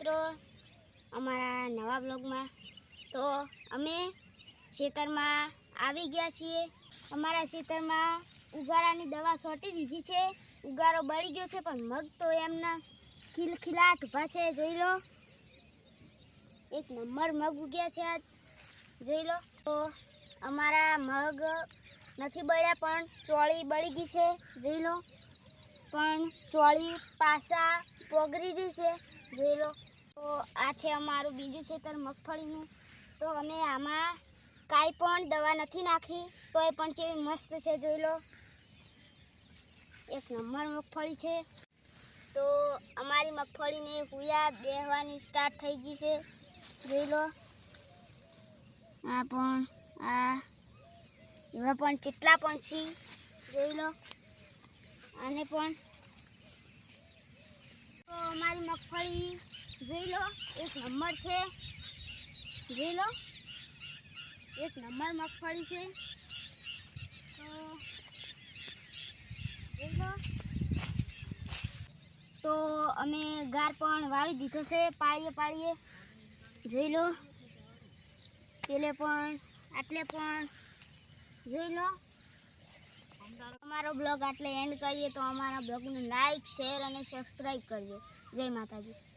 મિત્રો અમારા નવા બ્લોગમાં તો અમે ખેતરમાં આવી ગયા છીએ। અમારા ખેતરમાં ઉગારાની દવા છોટી દીધી છે। ઉગારો બળી ગયો છે પણ મગ તો એમના ખિલખિલાટ ઊભા છે, જોઈ લો। એક નંબર મગ ઉગ્યા છે, આજ જોઈ લો। તો અમારા મગ નથી બળ્યા પણ ચોળી બળી ગઈ છે, જોઈ લો। પણ ચોળી પાસા પોગરી રહી છે, જોઈ લો। તો આ છે અમારું બીજું ખેતર મગફળીનું। તો અમે આમાં કાંઈ પણ દવા નથી નાખી તો એ પણ કેવી મસ્ત છે, જોઈ લો। એક નંબર મગફળી છે। તો અમારી મગફળીને હુયા બેહવાની સ્ટાર્ટ થઈ ગઈ છે, જોઈ લો। આ પણ આ એવા પણ કેટલા પણ છે, જોઈ લો। આને પણ તો અમારી મગફળી જોઈ લો, એક નંબર છે, જોઈ લો। એક નંબર મગફળી છે, તો જોઈ લો। તો અમે ગાર પણ વાવી દીધો છે પાળીએ પાળીએ, જોઈ લો। પેલે પણ આટલે પણ જોઈ લો। અમારો બ્લોગ આટલે એન્ડ કરીએ તો અમારા બ્લોગને લાઈક શેર અને સબસ્ક્રાઈબ કરજો। જય માતાજી।